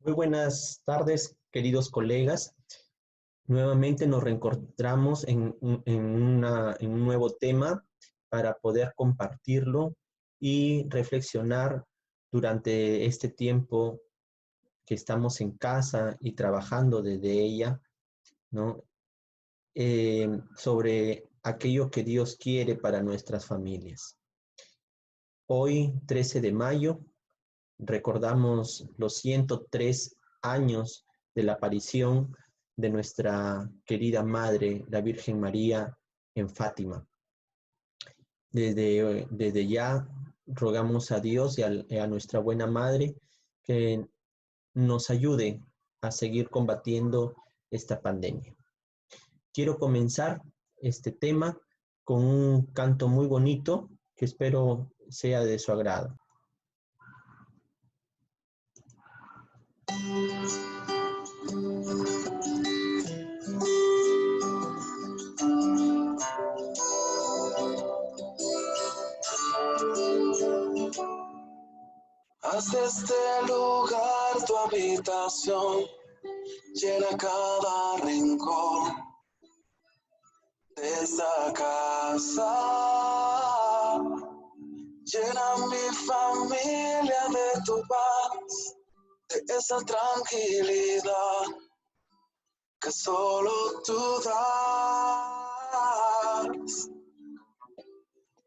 Muy buenas tardes, queridos colegas. Nuevamente nos reencontramos en un nuevo tema para poder compartirlo y reflexionar durante este tiempo que estamos en casa y trabajando desde ella, ¿no? Sobre aquello que Dios quiere para nuestras familias. Hoy, 13 de mayo, recordamos los 103 años de la aparición de nuestra querida Madre, la Virgen María, en Fátima. Desde ya rogamos a Dios y a nuestra buena Madre que nos ayude a seguir combatiendo esta pandemia. Quiero comenzar este tema con un canto muy bonito que espero sea de su agrado. Haz de este lugar tu habitación, llena cada rincón de esta casa. Llena mi familia de tu paz, de esa tranquilidad que solo tú das.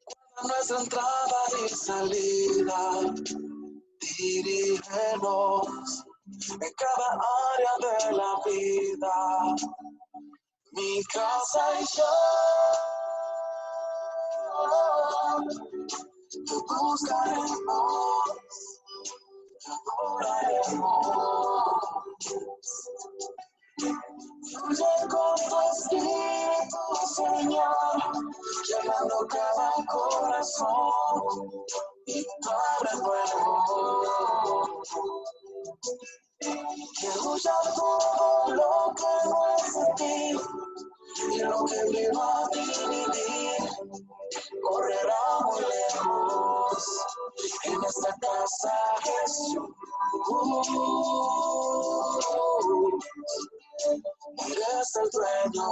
Guarda nuestra entrada y salida, dirígenos en cada área de la vida. Mi casa y yo te buscaremos, te adoraremos. Fluye con tu espíritu, Señor, llenando cada corazón y cada nuevo. Que huya todo lo que no es de ti y lo que viva a dividir correrá muy lejos en esta casa, Jesús. Eres el dueño.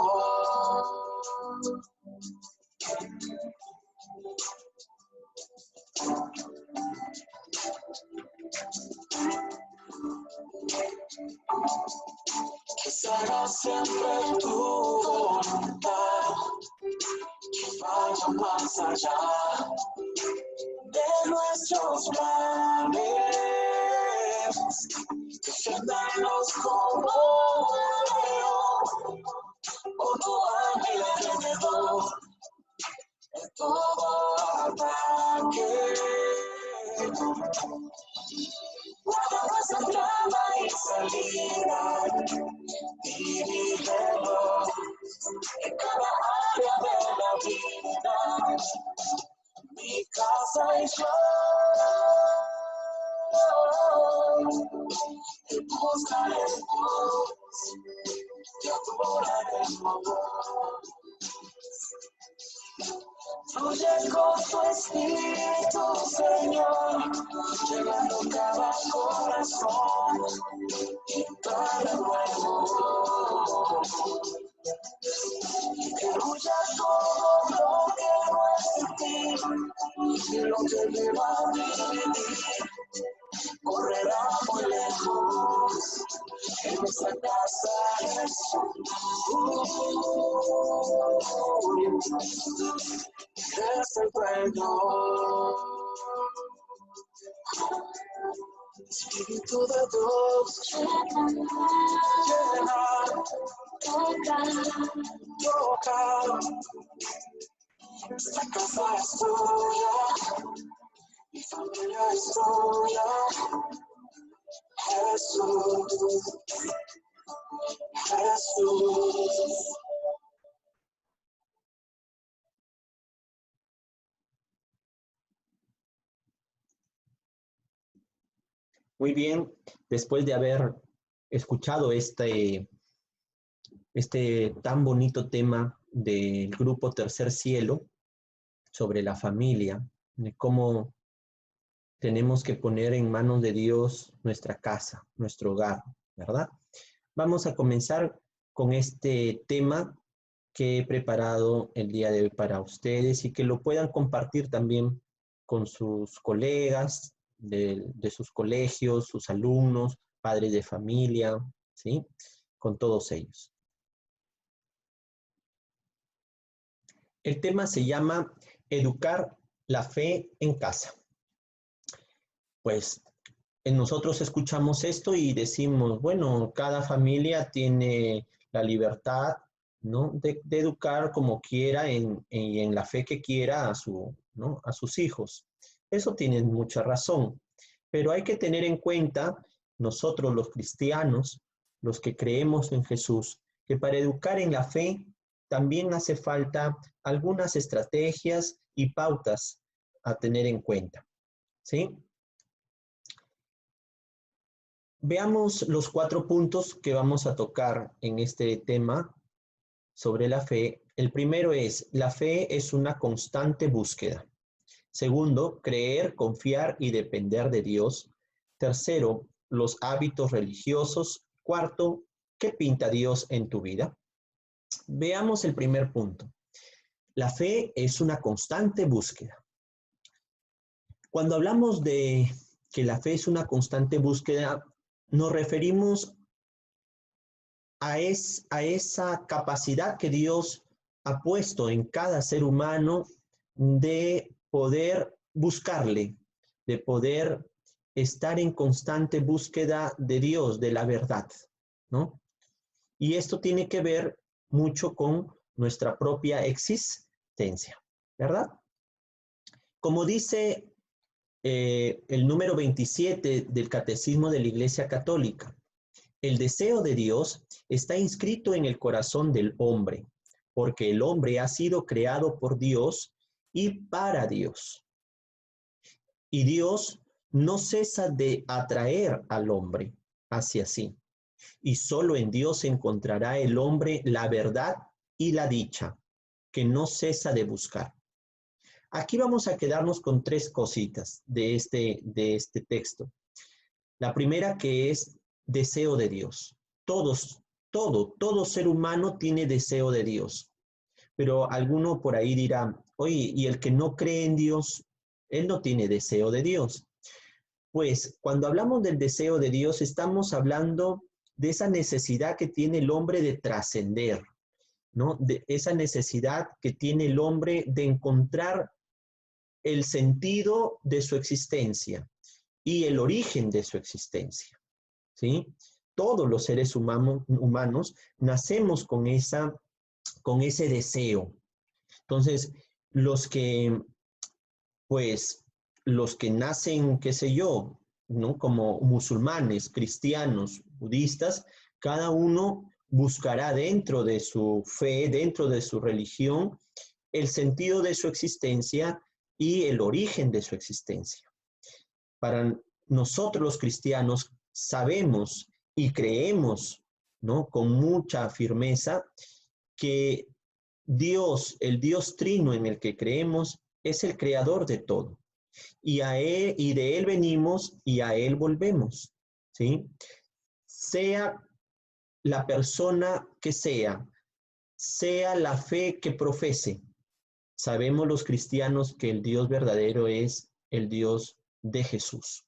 Que se haga siempre tu voluntad, que vaya más allá de nuestros planes. Defiéndanos como un león, con tu ángel alrededor, de todo ataque. Guarda nuestra entrada y salida, dirígenos en cada área de la vida. Mi casa y yo te buscaremos, te adoraremos. Fluye con tu espíritu, Señor, llenando cada corazón y cada nuevo. Que huya todo lo que no es de ti y lo que viva a dividir correrá muy lejos en esta casa, Jesús. Es el dueño. Espíritu de Dios, llena, toca. Esta casa es tuya, mi familia es tuya, Jesús, Jesús. Muy bien, después de haber escuchado este tan bonito tema del grupo Tercer Cielo sobre la familia, de cómo tenemos que poner en manos de Dios nuestra casa, nuestro hogar, ¿verdad? Vamos a comenzar con este tema que he preparado el día de hoy para ustedes y que lo puedan compartir también con sus colegas de sus colegios, sus alumnos, padres de familia, ¿sí? Con todos ellos. El tema se llama Educar la fe en casa. Pues nosotros escuchamos esto y decimos, bueno, cada familia tiene la libertad, ¿no? de educar como quiera en la fe que quiera ¿no? a sus hijos. Eso tienen mucha razón, pero hay que tener en cuenta, nosotros los cristianos, los que creemos en Jesús, que para educar en la fe también hace falta algunas estrategias y pautas a tener en cuenta, ¿sí? Veamos los 4 puntos que vamos a tocar en este tema sobre la fe. El primero es, la fe es una constante búsqueda. Segundo, creer, confiar y depender de Dios. Tercero, los hábitos religiosos. Cuarto, ¿qué pinta Dios en tu vida? Veamos el primer punto. La fe es una constante búsqueda. Cuando hablamos de que la fe es una constante búsqueda, nos referimos a esa capacidad que Dios ha puesto en cada ser humano de poder buscarle, de poder estar en constante búsqueda de Dios, de la verdad, ¿no? Y esto tiene que ver mucho con nuestra propia existencia, ¿verdad? Como dice el número 27 del Catecismo de la Iglesia Católica, el deseo de Dios está inscrito en el corazón del hombre, porque el hombre ha sido creado por Dios y para Dios. Y Dios no cesa de atraer al hombre hacia sí. Y solo en Dios encontrará el hombre la verdad y la dicha, que no cesa de buscar. Aquí vamos a quedarnos con 3 cositas de este texto. La primera, que es deseo de Dios. Todo ser humano tiene deseo de Dios. Pero alguno por ahí dirá, oye, ¿y el que no cree en Dios, él no tiene deseo de Dios? Pues cuando hablamos del deseo de Dios, estamos hablando de esa necesidad que tiene el hombre de trascender, ¿no? De esa necesidad que tiene el hombre de encontrar el sentido de su existencia y el origen de su existencia, ¿sí? Todos los seres humanos nacemos con ese deseo. Entonces, pues, los que nacen, qué sé yo, ¿no? Como musulmanes, cristianos, budistas, cada uno buscará dentro de su fe, dentro de su religión, el sentido de su existencia y el origen de su existencia. Para nosotros los cristianos sabemos y creemos, ¿no? Con mucha firmeza que Dios, el Dios trino en el que creemos, es el creador de todo. Y de Él venimos y a Él volvemos, ¿sí? Sea la persona que sea la fe que profese, sabemos los cristianos que el Dios verdadero es el Dios de Jesús,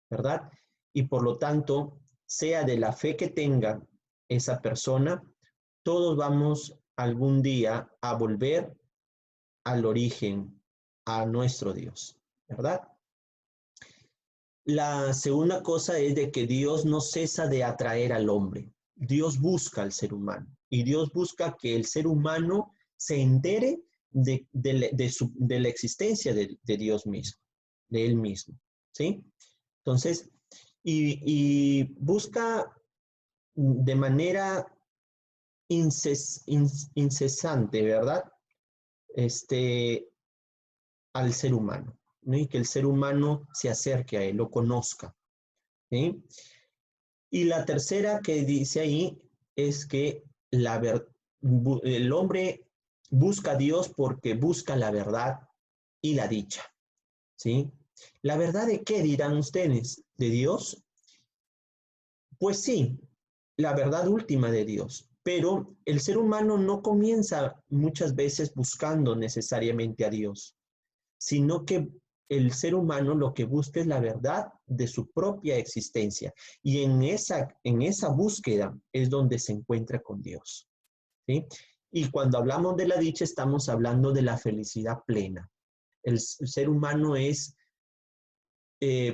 ¿verdad? Y por lo tanto, sea de la fe que tenga esa persona, todos vamos algún día a volver al origen, a nuestro Dios, ¿verdad? La segunda cosa es de que Dios no cesa de atraer al hombre. Dios busca al ser humano y Dios busca que el ser humano se entere de la existencia de Dios mismo, de Él mismo, ¿sí? Entonces, y busca de manera incesante, ¿verdad? Al ser humano, ¿no? Y que el ser humano se acerque a Él, lo conozca, ¿sí? Y la tercera que dice ahí es que el hombre busca a Dios porque busca la verdad y la dicha, ¿sí? ¿La verdad de qué dirán ustedes? ¿De Dios? Pues sí, la verdad última de Dios. Pero el ser humano no comienza muchas veces buscando necesariamente a Dios, sino que el ser humano lo que busca es la verdad de su propia existencia. Y en esa búsqueda es donde se encuentra con Dios. ¿Sí? Y cuando hablamos de la dicha, estamos hablando de la felicidad plena. El ser humano es,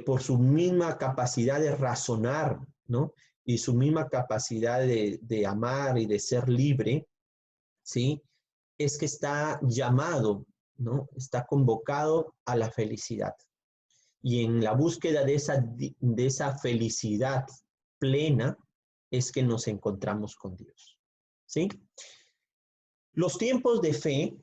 por su misma capacidad de razonar, ¿no? Y su misma capacidad de amar y de ser libre, ¿sí? Es que está llamado, ¿no? Está convocado a la felicidad. Y en la búsqueda de esa felicidad plena es que nos encontramos con Dios, ¿sí? Los tiempos de fe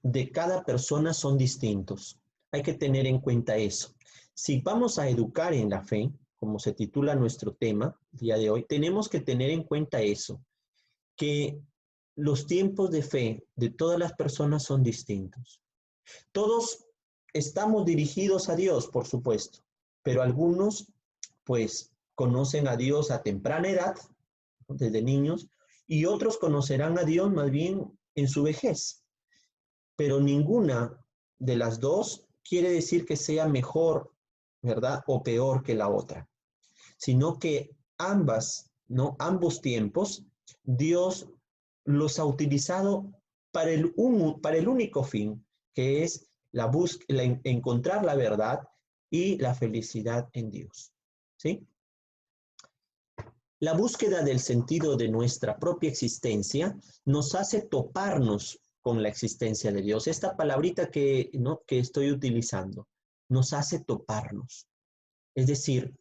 de cada persona son distintos. Hay que tener en cuenta eso. Si vamos a educar en la fe, como se titula nuestro tema día de hoy, tenemos que tener en cuenta eso, que los tiempos de fe de todas las personas son distintos. Todos estamos dirigidos a Dios, por supuesto, pero algunos, pues, conocen a Dios a temprana edad, desde niños, y otros conocerán a Dios más bien en su vejez. Pero ninguna de las dos quiere decir que sea mejor, ¿verdad? O peor que la otra, sino que ambas, ¿no? Ambos tiempos, Dios los ha utilizado para el único fin, que es encontrar la verdad y la felicidad en Dios, ¿sí? La búsqueda del sentido de nuestra propia existencia nos hace toparnos con la existencia de Dios. Esta palabrita ¿no? que estoy utilizando nos hace toparnos. Es decir,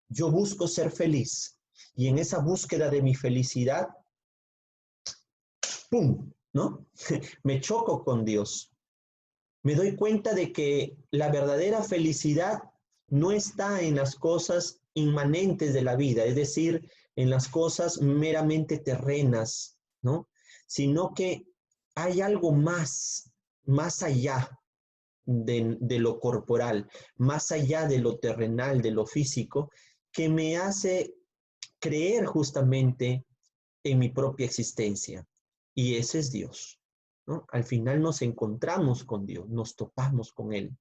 yo busco ser feliz y en esa búsqueda de mi felicidad, ¡pum!, ¿no? Me choco con Dios. Me doy cuenta de que la verdadera felicidad no está en las cosas inmanentes de la vida, es decir, en las cosas meramente terrenas, ¿no? Sino que hay algo más allá de lo corporal, más allá de lo terrenal, de lo físico, que me hace creer justamente en mi propia existencia. Y ese es Dios, ¿no? Al final nos encontramos con Dios, nos topamos con Él.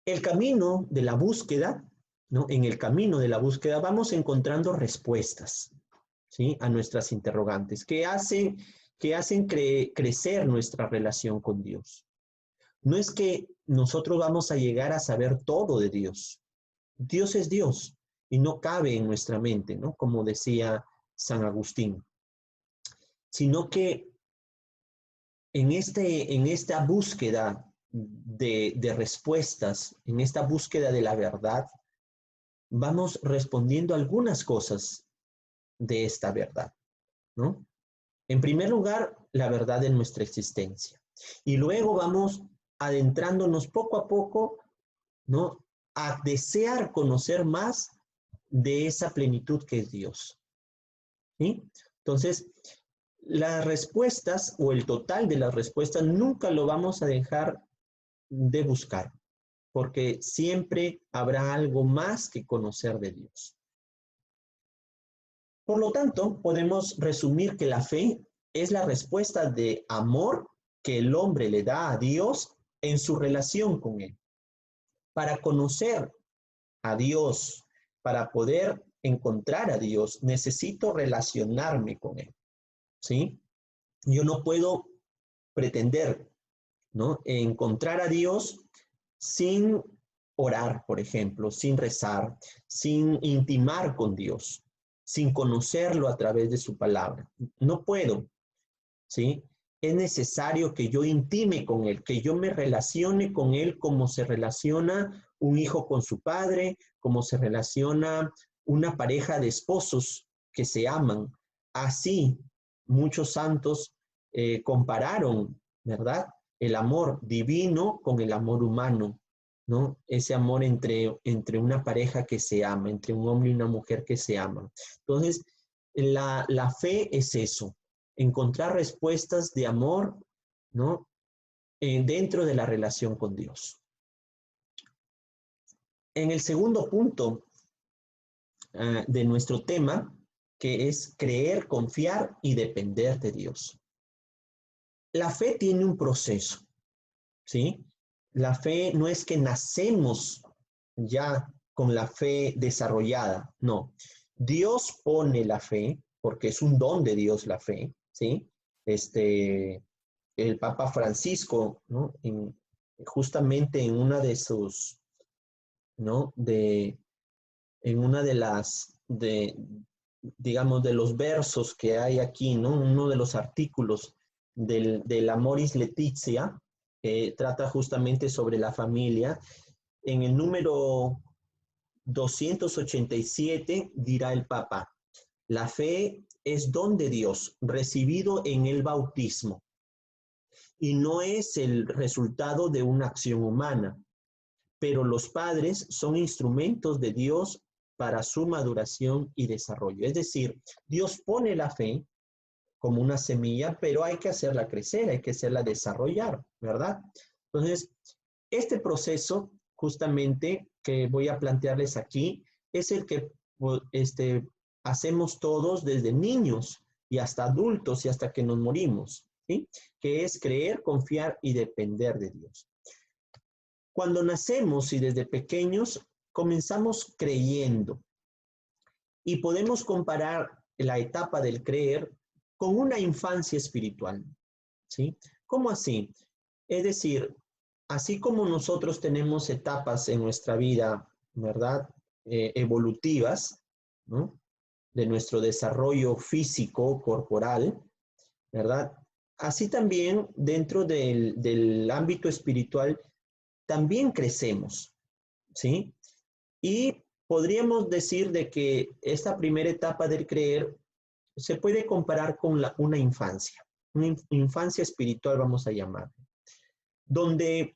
El camino de la búsqueda, ¿no? En el camino de la búsqueda vamos encontrando respuestas, ¿sí? A nuestras interrogantes que hacen crecer nuestra relación con Dios. No es que nosotros vamos a llegar a saber todo de Dios. Dios es Dios y no cabe en nuestra mente, ¿no? Como decía San Agustín, sino que en esta búsqueda de respuestas, en esta búsqueda de la verdad, vamos respondiendo algunas cosas de esta verdad, ¿no? En primer lugar, la verdad de nuestra existencia. Y luego vamos adentrándonos poco a poco, ¿no? A desear conocer más de esa plenitud que es Dios, ¿sí? Entonces, las respuestas o el total de las respuestas nunca lo vamos a dejar de buscar, porque siempre habrá algo más que conocer de Dios. Por lo tanto, podemos resumir que la fe es la respuesta de amor que el hombre le da a Dios en su relación con Él. Para conocer a Dios, para poder encontrar a Dios, necesito relacionarme con Él, ¿sí? Yo no puedo pretender, ¿no?, encontrar a Dios sin orar, por ejemplo, sin rezar, sin intimar con Dios, sin conocerlo a través de su palabra. No puedo, ¿sí? Es necesario que yo intime con Él, que yo me relacione con Él como se relaciona un hijo con su padre, como se relaciona una pareja de esposos que se aman. Así, muchos santos compararon, ¿verdad?, el amor divino con el amor humano, ¿no? Ese amor entre una pareja que se ama, entre un hombre y una mujer que se aman. Entonces, la fe es eso, encontrar respuestas de amor, ¿no?, dentro de la relación con Dios. En el segundo punto de nuestro tema, que es creer, confiar y depender de Dios. La fe tiene un proceso, ¿sí? La fe no es que nacemos ya con la fe desarrollada, no. Dios pone la fe, porque es un don de Dios la fe, ¿sí? El Papa Francisco, ¿no? Justamente en una de sus, ¿no? En una de las, digamos, de los versos que hay aquí, ¿no? Uno de los artículos del Amoris Laetitia, que trata justamente sobre la familia. En el número 287 dirá el Papa: la fe es don de Dios, recibido en el bautismo, y no es el resultado de una acción humana, pero los padres son instrumentos de Dios para su maduración y desarrollo. Es decir, Dios pone la fe como una semilla, pero hay que hacerla crecer, hay que hacerla desarrollar, ¿verdad? Entonces, este proceso justamente que voy a plantearles aquí es el que hacemos todos desde niños y hasta adultos y hasta que nos morimos, ¿sí? Que es creer, confiar y depender de Dios. Cuando nacemos y desde pequeños comenzamos creyendo, y podemos comparar la etapa del creer con una infancia espiritual, ¿sí? ¿Cómo así? Es decir, así como nosotros tenemos etapas en nuestra vida, ¿verdad? Evolutivas, ¿no? De nuestro desarrollo físico, corporal, ¿verdad? Así también dentro del ámbito espiritual también crecemos, ¿sí? Y podríamos decir de que esta primera etapa del creer se puede comparar con una infancia espiritual, vamos a llamar, donde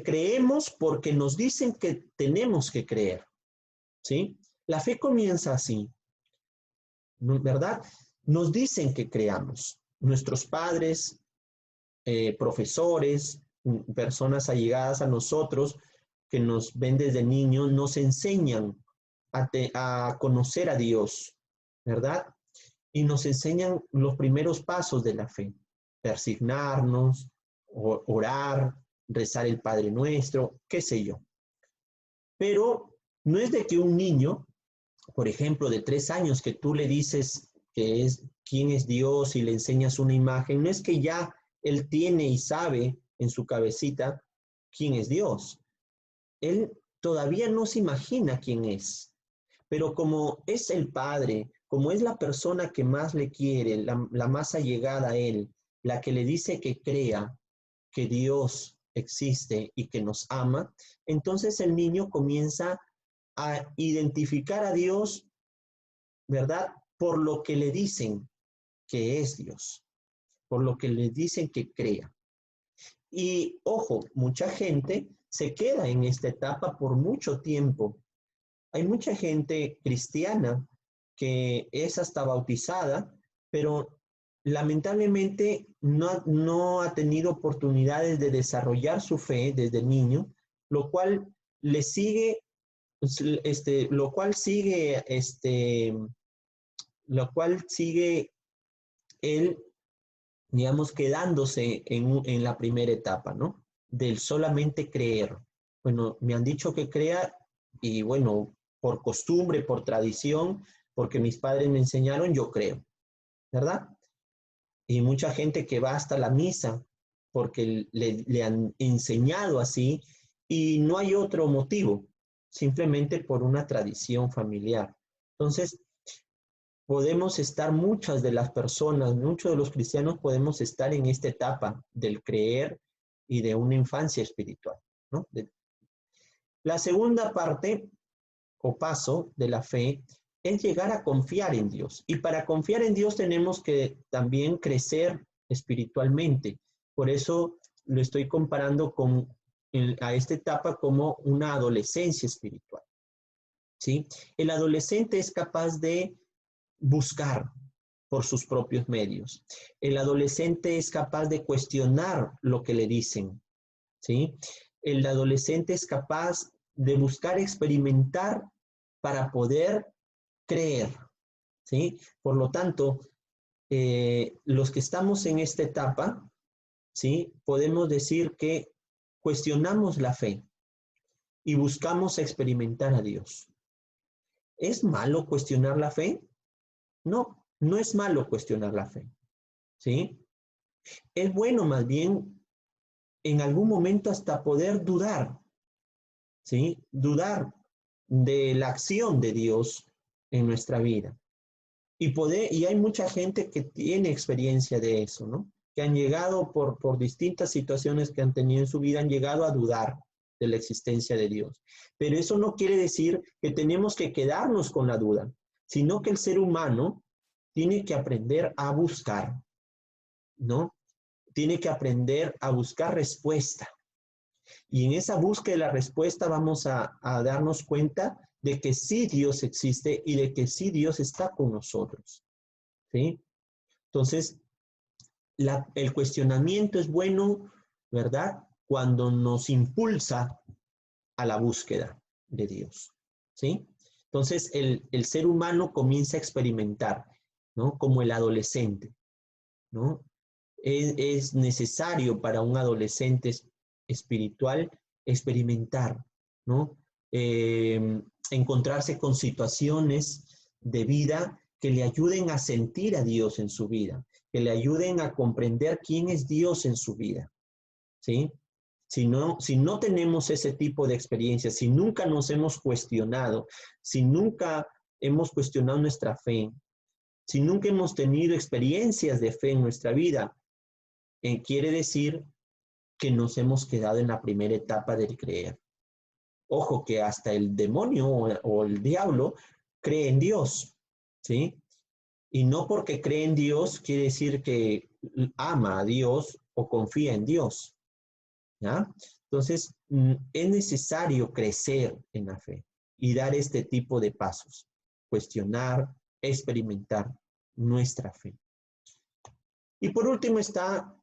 creemos porque nos dicen que tenemos que creer, ¿sí? La fe comienza así, ¿verdad? Nos dicen que creamos. Nuestros padres, profesores, personas allegadas a nosotros que nos ven desde niños, nos enseñan a conocer a Dios, ¿verdad? Y nos enseñan los primeros pasos de la fe, persignarnos, orar, rezar el Padre Nuestro, qué sé yo. Pero no es de que un niño, por ejemplo, de 3 años, que tú le dices que es quién es Dios y le enseñas una imagen, no es que ya él tiene y sabe en su cabecita quién es Dios. Él todavía no se imagina quién es, pero como es el Padre, como es la persona que más le quiere, la más allegada a él, la que le dice que crea que Dios existe y que nos ama, entonces el niño comienza a identificar a Dios, ¿verdad? Por lo que le dicen que es Dios, por lo que le dicen que crea. Y ojo, mucha gente se queda en esta etapa por mucho tiempo. Hay mucha gente cristiana que es hasta bautizada, pero lamentablemente no ha tenido oportunidades de desarrollar su fe desde niño, lo cual le sigue, lo cual sigue él, digamos, quedándose en la primera etapa, ¿no? Del solamente creer. Bueno, me han dicho que crea y bueno, por costumbre, por tradición, porque mis padres me enseñaron, yo creo, ¿verdad? Y mucha gente que va hasta la misa porque le han enseñado así y no hay otro motivo, simplemente por una tradición familiar. Entonces, podemos estar muchas de las personas, muchos de los cristianos podemos estar en esta etapa del creer y de una infancia espiritual, ¿no? La segunda parte o paso de la fe es llegar a confiar en Dios. Y para confiar en Dios tenemos que también crecer espiritualmente. Por eso lo estoy comparando a esta etapa como una adolescencia espiritual, ¿sí? El adolescente es capaz de buscar, por sus propios medios. El adolescente es capaz de cuestionar lo que le dicen, ¿sí? El adolescente es capaz de buscar experimentar para poder creer, ¿sí? Por lo tanto, los que estamos en esta etapa, ¿sí? Podemos decir que cuestionamos la fe y buscamos experimentar a Dios. ¿Es malo cuestionar la fe? No, no es malo cuestionar la fe, ¿sí? Es bueno más bien en algún momento hasta poder dudar, ¿sí? Dudar de la acción de Dios en nuestra vida. Y hay mucha gente que tiene experiencia de eso, ¿no? Que han llegado por distintas situaciones que han tenido en su vida, han llegado a dudar de la existencia de Dios. Pero eso no quiere decir que tenemos que quedarnos con la duda, sino que el ser humano tiene que aprender a buscar, ¿no? Tiene que aprender a buscar respuesta. Y en esa búsqueda de la respuesta vamos a darnos cuenta de que sí Dios existe y de que sí Dios está con nosotros, ¿sí? Entonces, el cuestionamiento es bueno, ¿verdad? Cuando nos impulsa a la búsqueda de Dios, ¿sí? Entonces, el ser humano comienza a experimentar, ¿no? Como el adolescente, ¿no? Es necesario para un adolescente espiritual experimentar, ¿no? Encontrarse con situaciones de vida que le ayuden a sentir a Dios en su vida, que le ayuden a comprender quién es Dios en su vida, ¿sí? Si no tenemos ese tipo de experiencias, si nunca nos hemos cuestionado, si nunca hemos cuestionado nuestra fe, si nunca hemos tenido experiencias de fe en nuestra vida, quiere decir que nos hemos quedado en la primera etapa del creer. Ojo que hasta el demonio o el diablo cree en Dios, ¿sí? Y no porque cree en Dios quiere decir que ama a Dios o confía en Dios, ¿ya? Entonces, es necesario crecer en la fe y dar este tipo de pasos, cuestionar, experimentar nuestra fe. Y por último está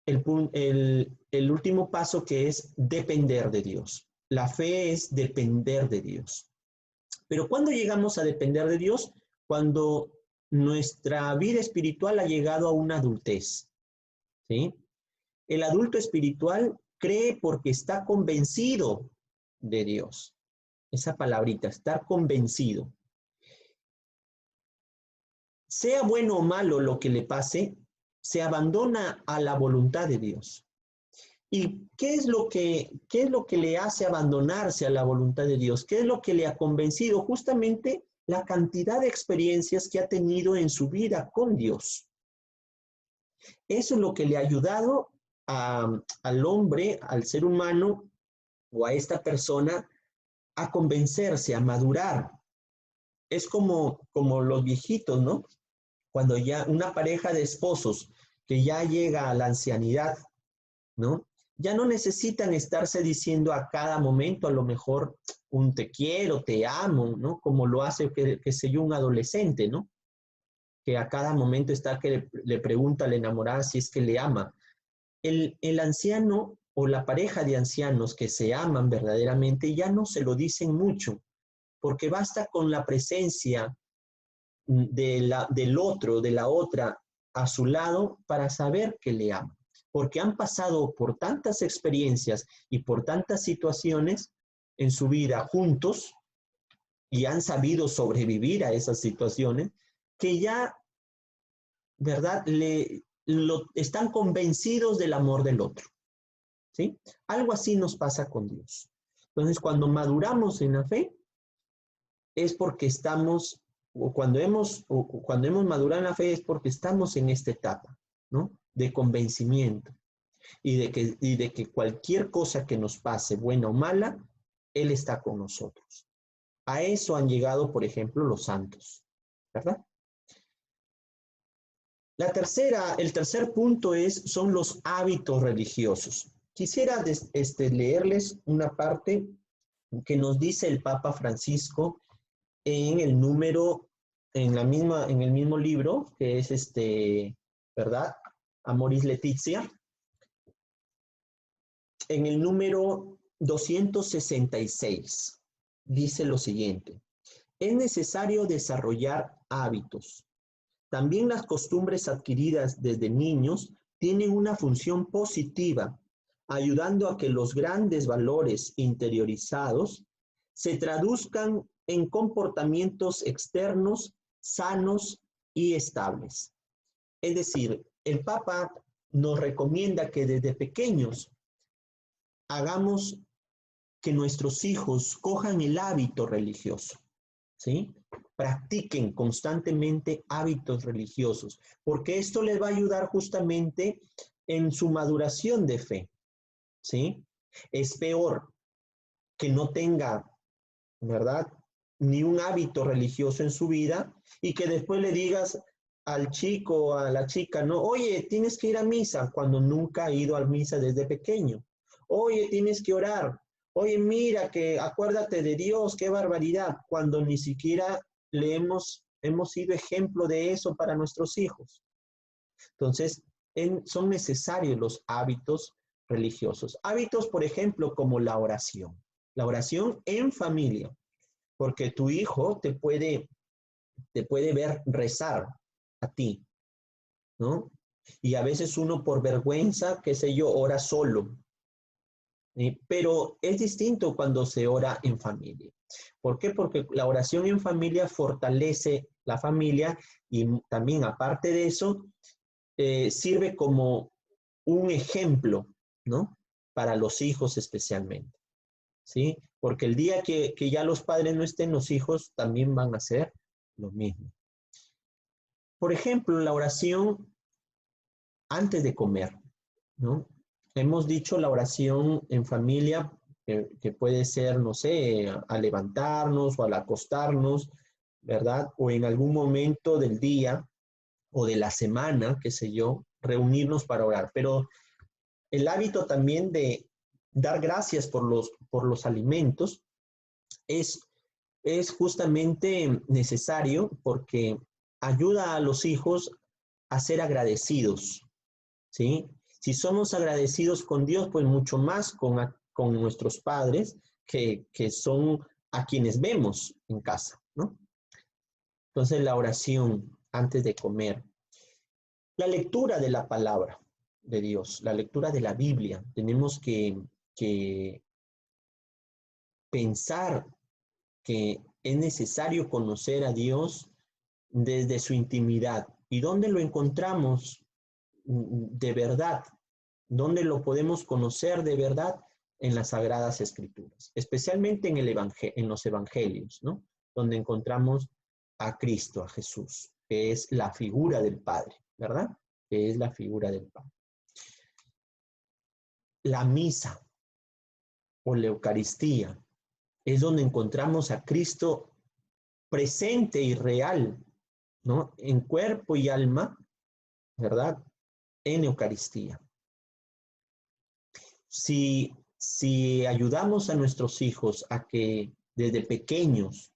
el último paso, que es depender de Dios. La fe es depender de Dios. Pero ¿cuándo llegamos a depender de Dios? Cuando nuestra vida espiritual ha llegado a una adultez, ¿sí? El adulto espiritual cree porque está convencido de Dios. Esa palabrita, estar convencido. Sea bueno o malo lo que le pase, se abandona a la voluntad de Dios. ¿Y qué es lo que le hace abandonarse a la voluntad de Dios? ¿Qué es lo que le ha convencido? Justamente la cantidad de experiencias que ha tenido en su vida con Dios. Eso es lo que le ha ayudado al hombre, al ser humano o a esta persona a convencerse, a madurar. Es como los viejitos, ¿no? Cuando ya una pareja de esposos que ya llega a la ancianidad, ¿no? Ya no necesitan estarse diciendo a cada momento, a lo mejor, un te quiero, te amo, ¿no? Como lo hace, qué sé yo, un adolescente, ¿no? Que a cada momento está que le pregunta al enamorado si es que le ama. El anciano o la pareja de ancianos que se aman verdaderamente ya no se lo dicen mucho, porque basta con la presencia del otro, de la otra, a su lado para saber que le ama. Porque han pasado por tantas experiencias y por tantas situaciones en su vida juntos y han sabido sobrevivir a esas situaciones que ya, ¿verdad? Están convencidos del amor del otro, ¿sí? Algo así nos pasa con Dios. Entonces, cuando maduramos en la fe, es porque estamos, o cuando hemos madurado en la fe, es porque estamos en esta etapa, ¿no? De convencimiento. Y de que cualquier cosa que nos pase, buena o mala, Él está con nosotros. A eso han llegado, por ejemplo, los santos, ¿verdad? El tercer punto son los hábitos religiosos. Quisiera leerles una parte que nos dice el Papa Francisco en el número en el mismo libro, que es ¿verdad? Amoris Laetitia, en el número 266, dice lo siguiente: es necesario desarrollar hábitos. También las costumbres adquiridas desde niños tienen una función positiva, ayudando a que los grandes valores interiorizados se traduzcan en comportamientos externos sanos y estables. Es decir, el Papa nos recomienda que desde pequeños hagamos que nuestros hijos cojan el hábito religioso, ¿sí? Practiquen constantemente hábitos religiosos, porque esto les va a ayudar justamente en su maduración de fe, ¿sí? Es peor que no tenga, ¿verdad?, ni un hábito religioso en su vida y que después le digas al chico o a la chica, no, oye, tienes que ir a misa cuando nunca ha ido a misa desde pequeño. Oye, tienes que orar. Oye, mira, que acuérdate de Dios, qué barbaridad, cuando ni siquiera hemos sido ejemplo de eso para nuestros hijos. Entonces, son necesarios los hábitos religiosos. Hábitos, por ejemplo, como la oración. La oración en familia, porque tu hijo te puede ver rezar a ti, ¿no? Y a veces uno por vergüenza, qué sé yo, ora solo. Pero es distinto cuando se ora en familia. ¿Por qué? Porque la oración en familia fortalece la familia y también, aparte de eso, sirve como un ejemplo, ¿no? Para los hijos especialmente, ¿sí? Porque el día que ya los padres no estén, los hijos también van a hacer lo mismo. Por ejemplo, la oración antes de comer, ¿no? Hemos dicho la oración en familia, que puede ser, no sé, al levantarnos o al acostarnos, ¿verdad? O en algún momento del día o de la semana, qué sé yo, reunirnos para orar. Pero el hábito también de dar gracias por los alimentos es justamente necesario porque ayuda a los hijos a ser agradecidos, ¿sí? Si somos agradecidos con Dios, pues mucho más con nuestros padres, que son a quienes vemos en casa, ¿no? Entonces, la oración antes de comer. La lectura de la palabra de Dios, la lectura de la Biblia. Tenemos que pensar que es necesario conocer a Dios desde su intimidad. ¿Y dónde lo encontramos de verdad? ¿Dónde lo podemos conocer de verdad? En las Sagradas Escrituras, especialmente en los Evangelios, ¿no? Donde encontramos a Cristo, a Jesús, que es la figura del Padre, ¿verdad? Que es la figura del Padre. La misa o la Eucaristía es donde encontramos a Cristo presente y real, ¿no? En cuerpo y alma, ¿verdad? En Eucaristía. Si ayudamos a nuestros hijos a que desde pequeños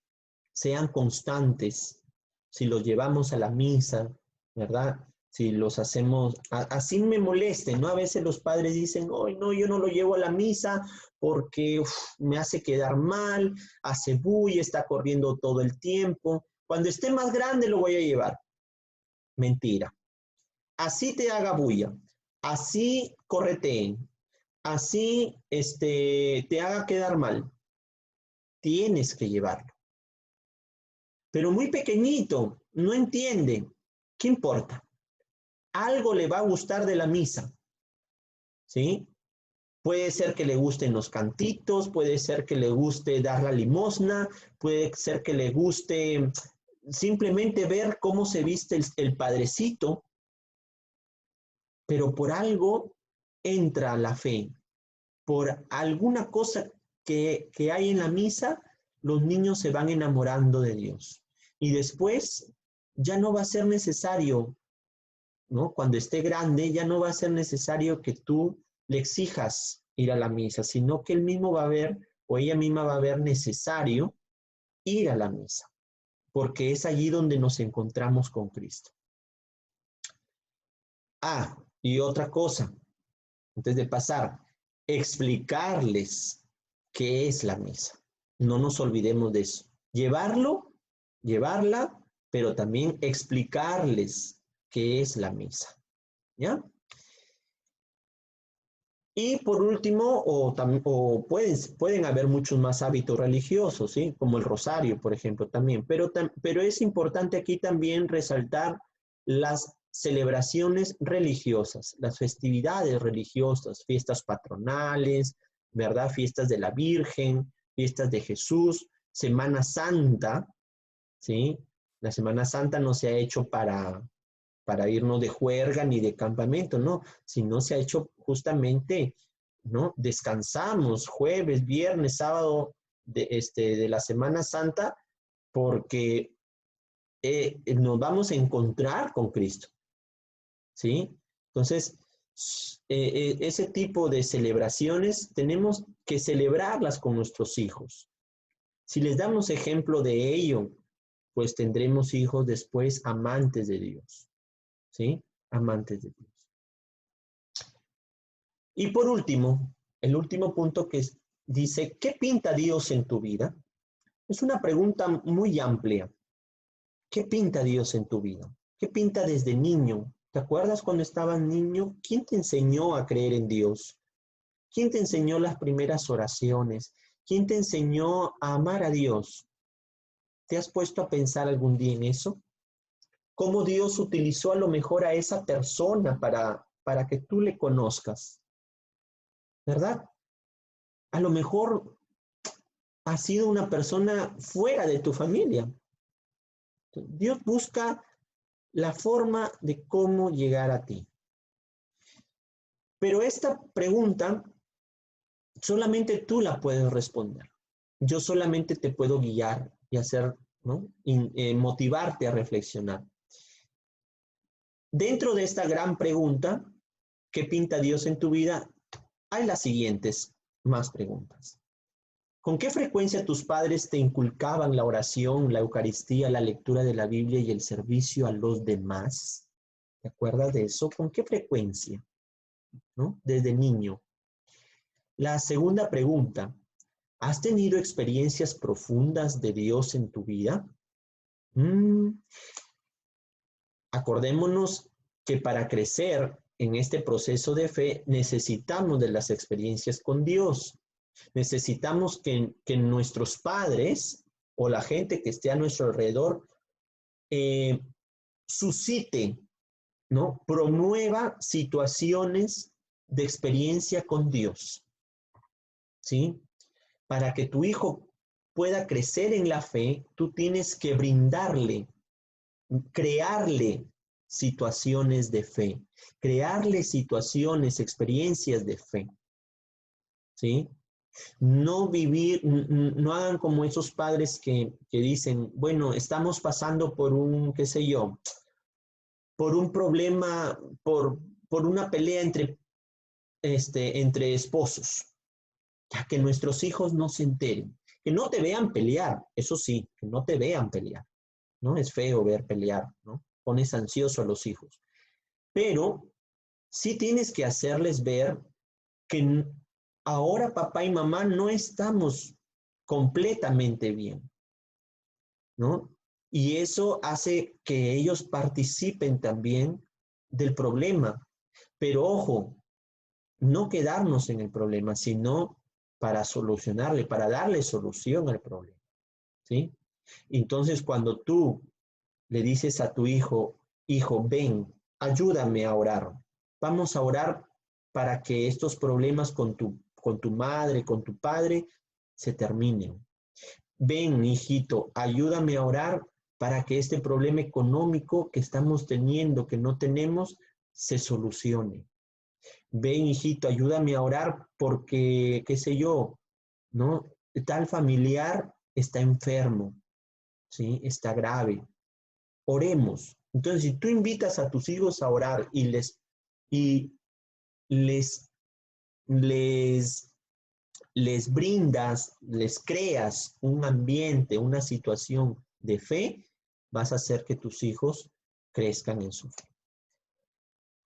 sean constantes, si los llevamos a la misa, ¿verdad? Si los hacemos, así me moleste, ¿no? A veces los padres dicen, oh, no, yo no lo llevo a la misa porque me hace quedar mal, hace bulla, está corriendo todo el tiempo. Cuando esté más grande lo voy a llevar. Mentira. Así te haga bulla, así correteen, así te haga quedar mal, tienes que llevarlo. Pero muy pequeñito, no entiende. ¿Qué importa? Algo le va a gustar de la misa, ¿sí? Puede ser que le gusten los cantitos, puede ser que le guste dar la limosna, puede ser que le guste simplemente ver cómo se viste el padrecito, pero por algo entra la fe, por alguna cosa que hay en la misa, los niños se van enamorando de Dios. Y después ya no va a ser necesario, ¿no? Cuando esté grande, ya no va a ser necesario que tú le exijas ir a la misa, sino que él mismo va a ver, o ella misma va a ver necesario ir a la misa. porque es allí donde nos encontramos con Cristo. Ah, y otra cosa, antes de pasar, explicarles qué es la misa. No nos olvidemos de eso. Llevarla, pero también explicarles qué es la misa. ¿Ya? Y por último, pueden haber muchos más hábitos religiosos, ¿sí? Como el rosario, por ejemplo, también. Pero es importante aquí también resaltar las celebraciones religiosas, las festividades religiosas, fiestas patronales, ¿verdad? Fiestas de la Virgen, fiestas de Jesús, Semana Santa, ¿sí? La Semana Santa no se ha hecho para irnos de juerga ni de campamento, no, sino se ha hecho justamente, ¿no? Descansamos jueves, viernes, sábado de la Semana Santa porque nos vamos a encontrar con Cristo, ¿sí? Entonces, ese tipo de celebraciones tenemos que celebrarlas con nuestros hijos. Si les damos ejemplo de ello, pues tendremos hijos después amantes de Dios, ¿sí? Amantes de Dios. Y por último, el último punto que dice, ¿qué pinta Dios en tu vida? Es una pregunta muy amplia. ¿Qué pinta Dios en tu vida? ¿Qué pinta desde niño? ¿Te acuerdas cuando estabas niño? ¿Quién te enseñó a creer en Dios? ¿Quién te enseñó las primeras oraciones? ¿Quién te enseñó a amar a Dios? ¿Te has puesto a pensar algún día en eso? ¿Cómo Dios utilizó a lo mejor a esa persona para que tú le conozcas? ¿Verdad? A lo mejor ha sido una persona fuera de tu familia. Dios busca la forma de cómo llegar a ti. Pero esta pregunta solamente tú la puedes responder. Yo solamente te puedo guiar y hacer, ¿no? Motivarte a reflexionar. Dentro de esta gran pregunta, ¿qué pinta Dios en tu vida? Hay las siguientes más preguntas. ¿Con qué frecuencia tus padres te inculcaban la oración, la Eucaristía, la lectura de la Biblia y el servicio a los demás? ¿Te acuerdas de eso? ¿Con qué frecuencia? ¿No? Desde niño. La segunda pregunta, ¿has tenido experiencias profundas de Dios en tu vida? Acordémonos que para crecer en este proceso de fe necesitamos de las experiencias con Dios. Necesitamos que nuestros padres o la gente que esté a nuestro alrededor suscite, ¿no? Promueva situaciones de experiencia con Dios, ¿sí? Para que tu hijo pueda crecer en la fe, tú tienes que brindarle, crearle situaciones de fe, crearle situaciones, experiencias de fe, ¿sí? No vivir, no hagan como esos padres que dicen, bueno, estamos pasando por un, qué sé yo, por un problema, por una pelea entre esposos, ya que nuestros hijos no se enteren, que no te vean pelear, eso sí, que no te vean pelear, ¿no? Es feo ver pelear, ¿no? Pones ansioso a los hijos, pero sí tienes que hacerles ver que ahora papá y mamá no estamos completamente bien, ¿no? Y eso hace que ellos participen también del problema. Pero ojo, no quedarnos en el problema, sino para solucionarle, para darle solución al problema, ¿sí? Entonces, cuando tú le dices a tu hijo, hijo, ven, ayúdame a orar. Vamos a orar para que estos problemas con tu madre, con tu padre, se terminen. Ven, hijito, ayúdame a orar para que este problema económico que estamos teniendo, que no tenemos, se solucione. Ven, hijito, ayúdame a orar porque, qué sé yo, ¿no? Tal familiar está enfermo, ¿sí? Está grave. Oremos. Entonces, si tú invitas a tus hijos a orar y les, les, les brindas, les creas un ambiente, una situación de fe, vas a hacer que tus hijos crezcan en su fe.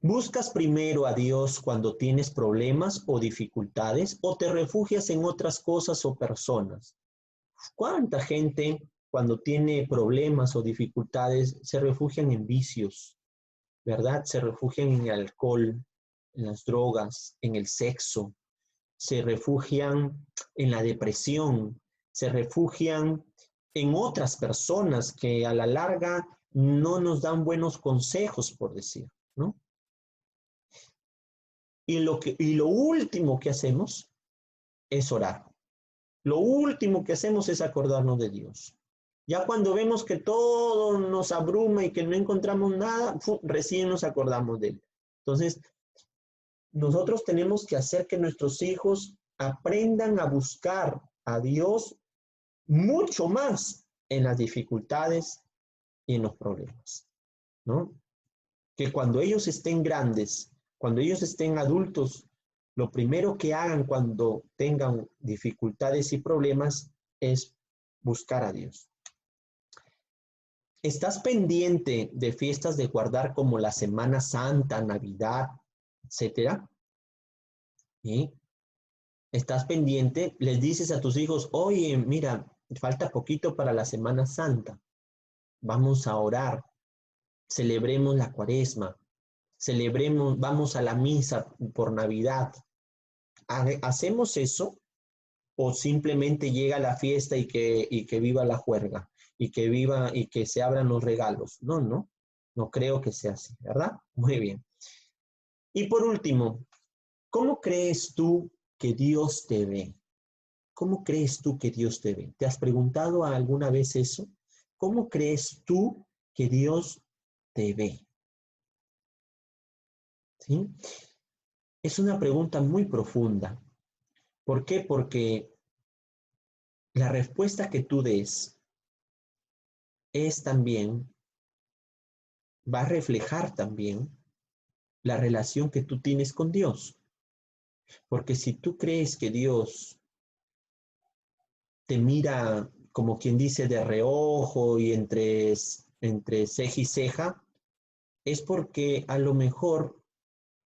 ¿Buscas primero a Dios cuando tienes problemas o dificultades o te refugias en otras cosas o personas? ¿Cuánta gente cuando tiene problemas o dificultades se refugian en vicios, verdad? Se refugian en el alcohol, en las drogas, en el sexo, se refugian en la depresión, se refugian en otras personas que a la larga no nos dan buenos consejos, por decir, ¿no? Y lo último que hacemos es orar. Lo último que hacemos es acordarnos de Dios. Ya cuando vemos que todo nos abruma y que no encontramos nada, recién nos acordamos de Él. Entonces, nosotros tenemos que hacer que nuestros hijos aprendan a buscar a Dios mucho más en las dificultades y en los problemas, ¿no? Que cuando ellos estén grandes, cuando ellos estén adultos, lo primero que hagan cuando tengan dificultades y problemas es buscar a Dios. ¿Estás pendiente de fiestas de guardar como la Semana Santa, Navidad, etcétera? ¿Sí? ¿Estás pendiente? Les dices a tus hijos, oye, mira, falta poquito para la Semana Santa. Vamos a orar, celebremos la Cuaresma, celebremos, vamos a la misa por Navidad. ¿Hacemos eso o simplemente llega la fiesta y que viva la juerga y que viva y que se abran los regalos? No creo que sea así, ¿verdad? Muy bien. Y por último, ¿cómo crees tú que Dios te ve? ¿Cómo crees tú que Dios te ve? ¿Te has preguntado alguna vez eso? ¿Cómo crees tú que Dios te ve? ¿Sí? Es una pregunta muy profunda. ¿Por qué? Porque la respuesta que tú des es también, va a reflejar también la relación que tú tienes con Dios. Porque si tú crees que Dios te mira, como quien dice, de reojo y entre ceja y ceja, es porque a lo mejor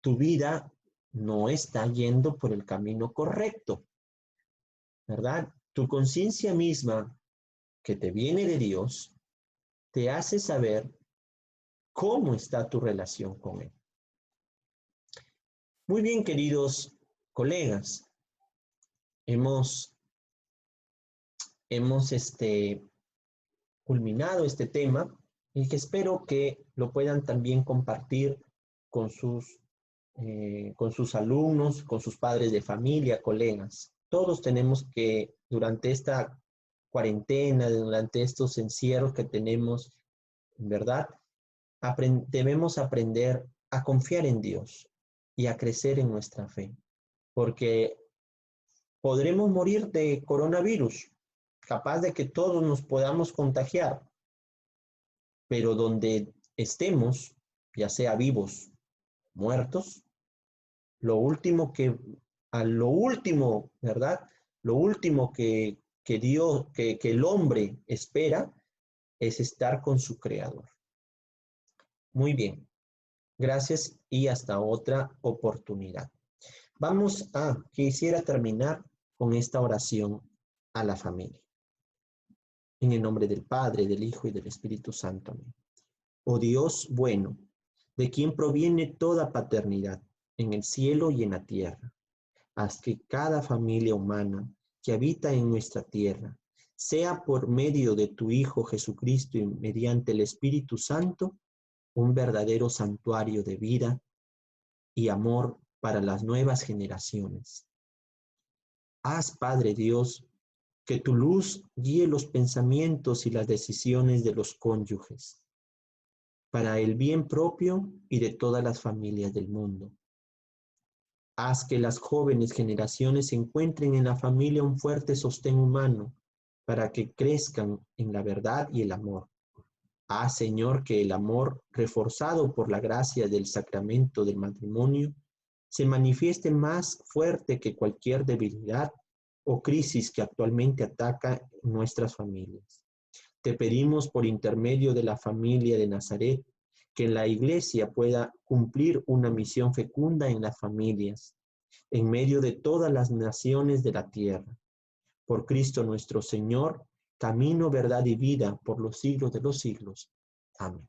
tu vida no está yendo por el camino correcto, ¿verdad? Tu conciencia misma, que te viene de Dios, te hace saber cómo está tu relación con Él. Muy bien, queridos colegas, hemos culminado este tema y que espero que lo puedan también compartir con sus alumnos, con sus padres de familia, colegas. Todos tenemos que, durante esta cuarentena, durante estos encierros que tenemos, ¿verdad? Debemos aprender a confiar en Dios y a crecer en nuestra fe, porque podremos morir de coronavirus, capaz de que todos nos podamos contagiar, pero donde estemos, ya sea vivos, muertos, lo último, ¿verdad? Lo último que Dios, que el hombre espera es estar con su Creador. Muy bien, gracias y hasta otra oportunidad. Quisiera terminar con esta oración a la familia. En el nombre del Padre, del Hijo y del Espíritu Santo. Amén. Oh Dios bueno, de quien proviene toda paternidad, en el cielo y en la tierra, haz que cada familia humana que habita en nuestra tierra, sea por medio de tu Hijo Jesucristo y mediante el Espíritu Santo, un verdadero santuario de vida y amor para las nuevas generaciones. Haz, Padre Dios, que tu luz guíe los pensamientos y las decisiones de los cónyuges, para el bien propio y de todas las familias del mundo. Haz que las jóvenes generaciones encuentren en la familia un fuerte sostén humano para que crezcan en la verdad y el amor. Haz, Señor, que el amor, reforzado por la gracia del sacramento del matrimonio, se manifieste más fuerte que cualquier debilidad o crisis que actualmente ataca nuestras familias. Te pedimos por intermedio de la familia de Nazaret, que la Iglesia pueda cumplir una misión fecunda en las familias, en medio de todas las naciones de la tierra. Por Cristo nuestro Señor, camino, verdad y vida por los siglos de los siglos. Amén.